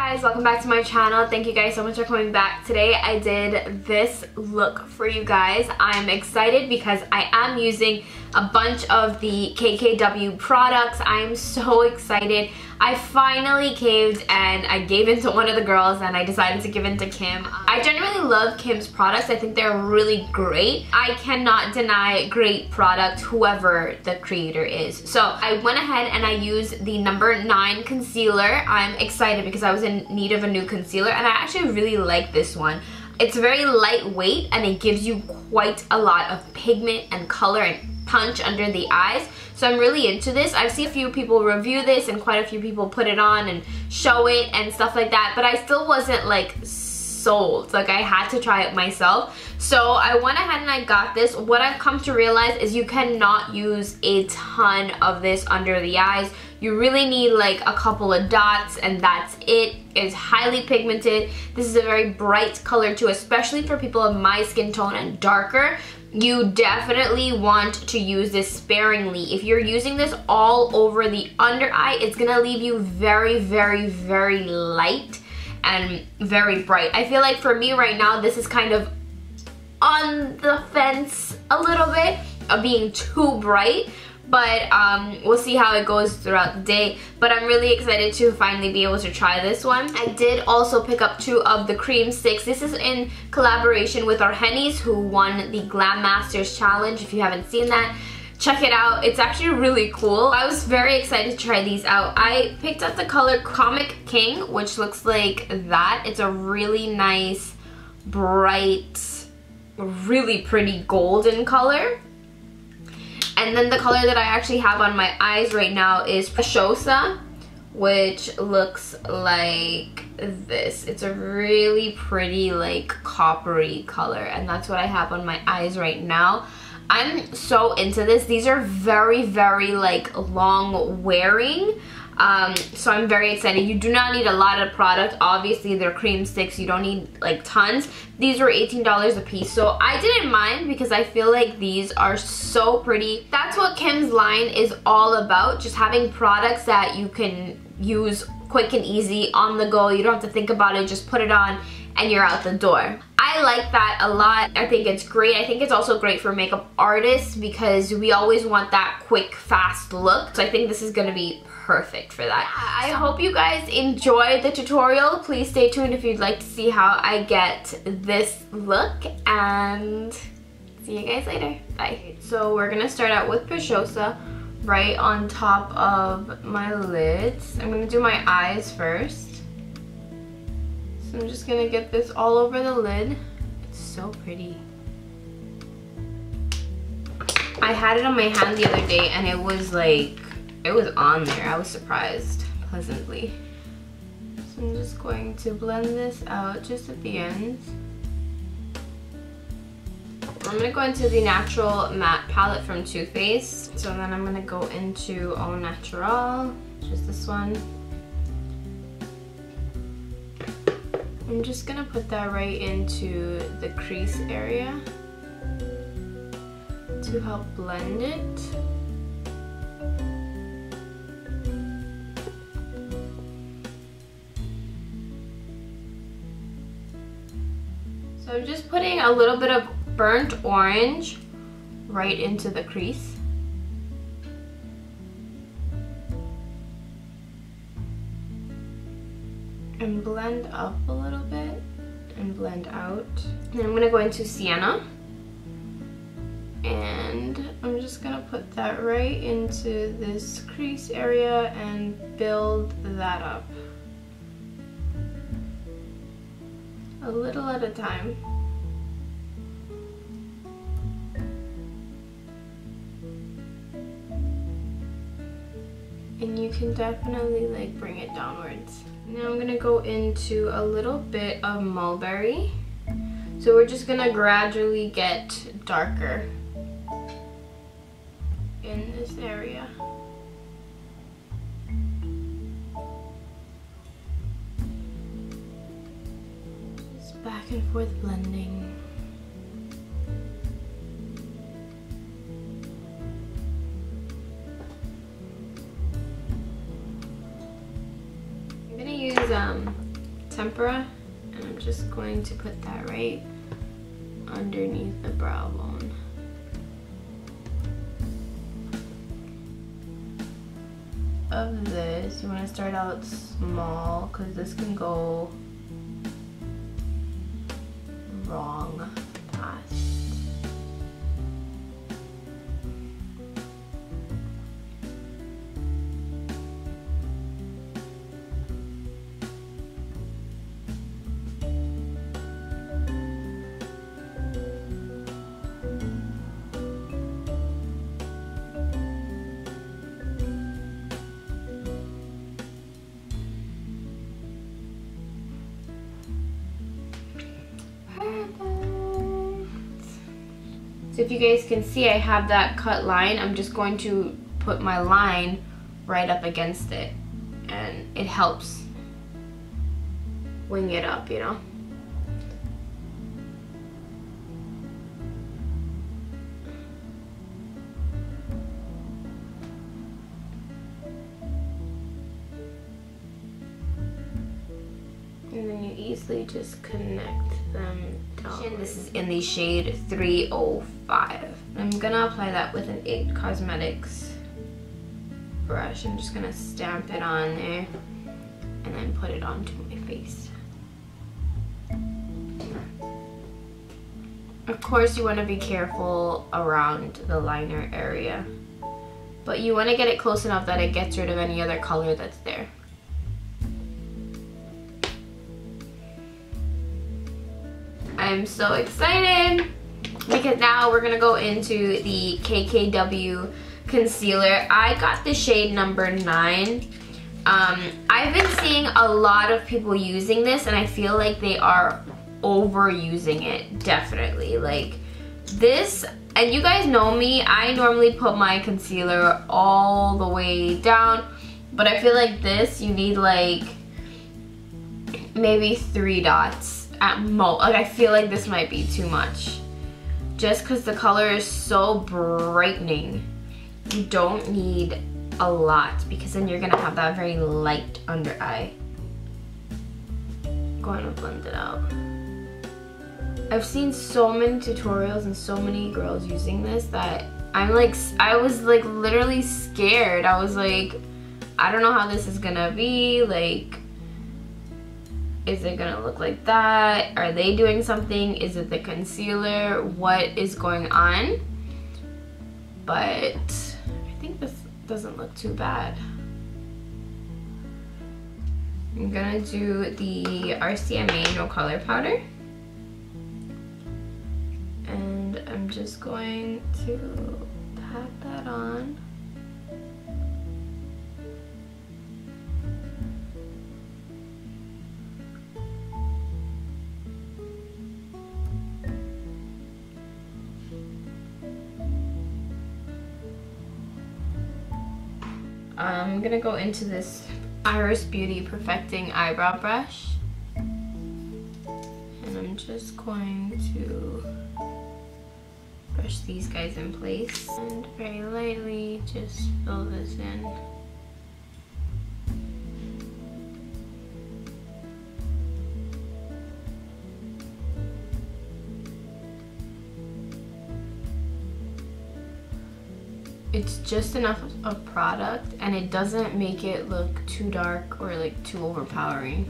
guys, welcome back to my channel. Thank you guys so much for coming back. Today I did this look for you guys. I'm excited because I am using a bunch of the KKW products. I'm so excited. I finally caved and I gave in to one of the girls and I decided to give in to Kim. I generally love Kim's products. I think they're really great. I cannot deny great product, whoever the creator is. So I went ahead and I used the number 9 concealer. I'm excited because I was in need of a new concealer and I actually really like this one. It's very lightweight and it gives you quite a lot of pigment and color and punch under the eyes. So I'm really into this. I've seen a few people review this and quite a few people put it on and show it and stuff like that, but I still wasn't like sold. Like I had to try it myself. So I went ahead and I got this. What I've come to realize is you cannot use a ton of this under the eyes. You really need like a couple of dots and that's it. It's highly pigmented. This is a very bright color too, especially for people of my skin tone and darker. You definitely want to use this sparingly. If you're using this all over the under eye, it's gonna leave you very, very, very light and very bright. I feel like for me right now, this is kind of on the fence a little bit of being too bright, but we'll see how it goes throughout the day. But I'm really excited to finally be able to try this one. I did also pick up 2 of the cream sticks. This is in collaboration with Argenis, who won the Glam Masters Challenge. If you haven't seen that, check it out. It's actually really cool. I was very excited to try these out. I picked up the color Comic King, which looks like that. It's a really nice, bright, really pretty golden color. And then the color that I actually have on my eyes right now is PESHOSA, which looks like this. It's a really pretty like coppery color and that's what I have on my eyes right now. I'm so into this. These are very, very like long wearing. So I'm very excited. You do not need a lot of product. Obviously they're cream sticks. You don't need like tons. These were $18 a piece. So I didn't mind because I feel like these are so pretty. That's what Kim's line is all about. Just having products that you can use quick and easy on the go. You don't have to think about it. Just put it on and you're out the door. I like that a lot. I think it's great. I think it's also great for makeup artists because we always want that quick, fast look. So I think this is gonna be perfect for that. I hope you guys enjoyed the tutorial. Please stay tuned if you'd like to see how I get this look and see you guys later. Bye. So we're gonna start out with PESHOSA right on top of my lids. I'm gonna do my eyes first. So I'm just gonna get this all over the lid. It's so pretty. I had it on my hand the other day and it was like, it was on there. I was surprised pleasantly. So I'm just going to blend this out just at the ends. I'm gonna go into the Natural Matte palette from Too Faced. So then I'm gonna go into Au Natural, just this one. I'm just gonna put that right into the crease area to help blend it. So I'm just putting a little bit of burnt orange right into the crease. And blend up a little bit and blend out. And then I'm gonna go into Sienna. And I'm just gonna put that right into this crease area and build that up. A little at a time. And you can definitely like bring it downwards. Now I'm gonna go into a little bit of mulberry. So we're just gonna gradually get darker in this area. Just back and forth blending. I'm gonna use tempera, and I'm just going to put that right underneath the brow bone. Of this, you want to start out small because this can go wrong fast. So if you guys can see, I have that cut line. I'm just going to put my line right up against it, and it helps wing it up, you know? And then you easily just connect them down. This is in the shade 305. I'm gonna apply that with an IT Cosmetics brush. I'm just gonna stamp it on there and then put it onto my face. Of course, you want to be careful around the liner area, but you want to get it close enough that it gets rid of any other color that's there. I'm so excited because now we're gonna go into the KKW concealer. I got the shade number 9. I've been seeing a lot of people using this, and I feel like they are overusing it, definitely. Like this, and you guys know me, I normally put my concealer all the way down, but I feel like this, you need like maybe 3 dots at most. Like I feel like this might be too much, just because the color is so brightening. You don't need a lot because then you're gonna have that very light under eye. Going to blend it out. I've seen so many tutorials and so many girls using this that I was like literally scared. I was like, I don't know how this is gonna be. Like, is it gonna look like that? Are they doing something? Is it the concealer? What is going on? But I think this doesn't look too bad. I'm gonna do the RCMA No Color Powder. And I'm just going to pat that on. I'm gonna go into this Iris Beauty Perfecting Eyebrow Brush, and I'm just going to brush these guys in place and very lightly just fill this in. It's just enough of product, and it doesn't make it look too dark or like too overpowering.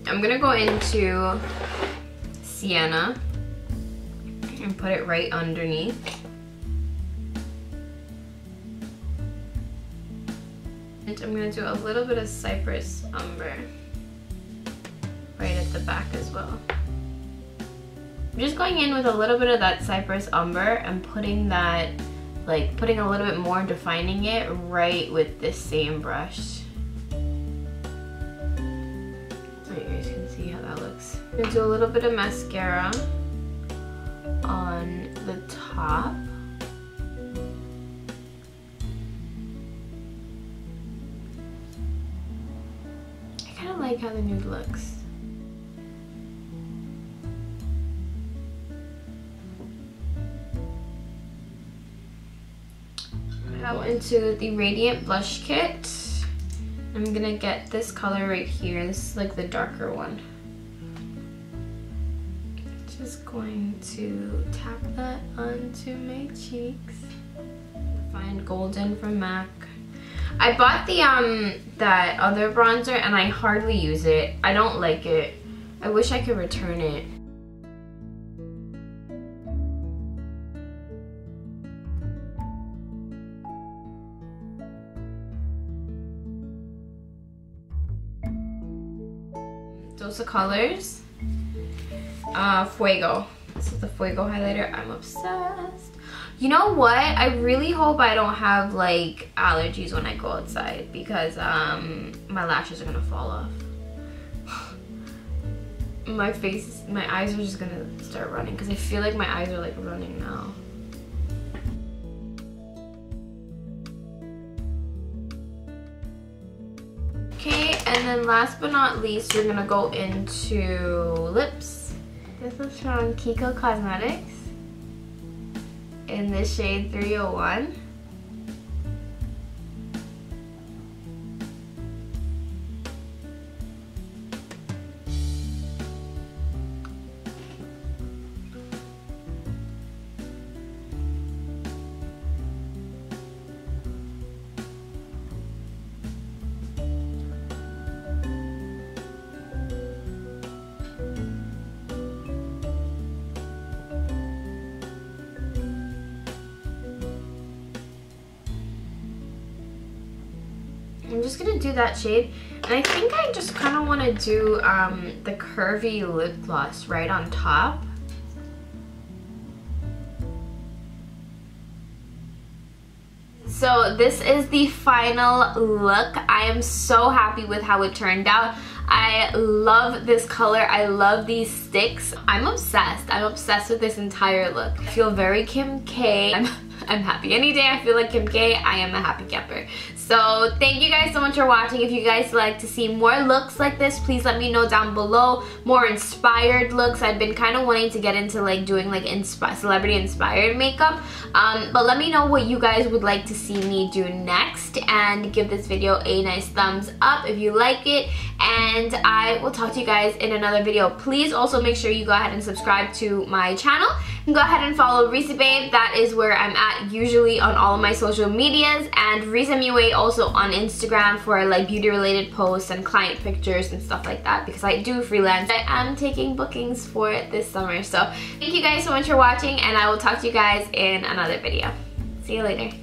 I'm gonna go into Sienna and put it right underneath. And I'm gonna do a little bit of Cypress Umber right at the back as well. I'm just going in with a little bit of that Cypress Umber and putting that, like putting a little bit more, defining it right with this same brush. So you guys can see how that looks. I'm gonna do a little bit of mascara on the top. I kind of like how the nude looks. Go into the Radiant Blush Kit. I'm gonna get this color right here. This is like the darker one. Just going to tap that onto my cheeks. Find Golden from MAC. I bought the that other bronzer and I hardly use it. I don't like it. I wish I could return it. Those are colors. Fuego. This is the Fuego highlighter. I'm obsessed. You know what? I really hope I don't have like allergies when I go outside because my lashes are gonna fall off. My eyes are just gonna start running because I feel like my eyes are like running now. Okay, and then last but not least, we're gonna go into lips. This is from KIKO Cosmetics in the shade 301. I'm just gonna do that shade, and I think I just kind of want to do the CURVII lip gloss right on top. So this is the final look. I am so happy with how it turned out. I love this color. I love these sticks. I'm obsessed. I'm obsessed with this entire look. I feel very Kim K. I'm happy. Any day I feel like Kim K, I am a happy camper. So thank you guys so much for watching. If you guys like to see more looks like this, please let me know down below. More inspired looks. I've been kind of wanting to get into like doing like celebrity inspired makeup. But let me know what you guys would like to see me do next, and give this video a nice thumbs up if you like it. And I will talk to you guys in another video. Please also make sure you go ahead and subscribe to my channel. And go ahead and follow reesiibabe. That is where I'm at usually on all of my social medias. And reesiibabe also on Instagram for like beauty related posts and client pictures and stuff like that, because I do freelance. I am taking bookings for it this summer. So thank you guys so much for watching, and I will talk to you guys in another video. See you later.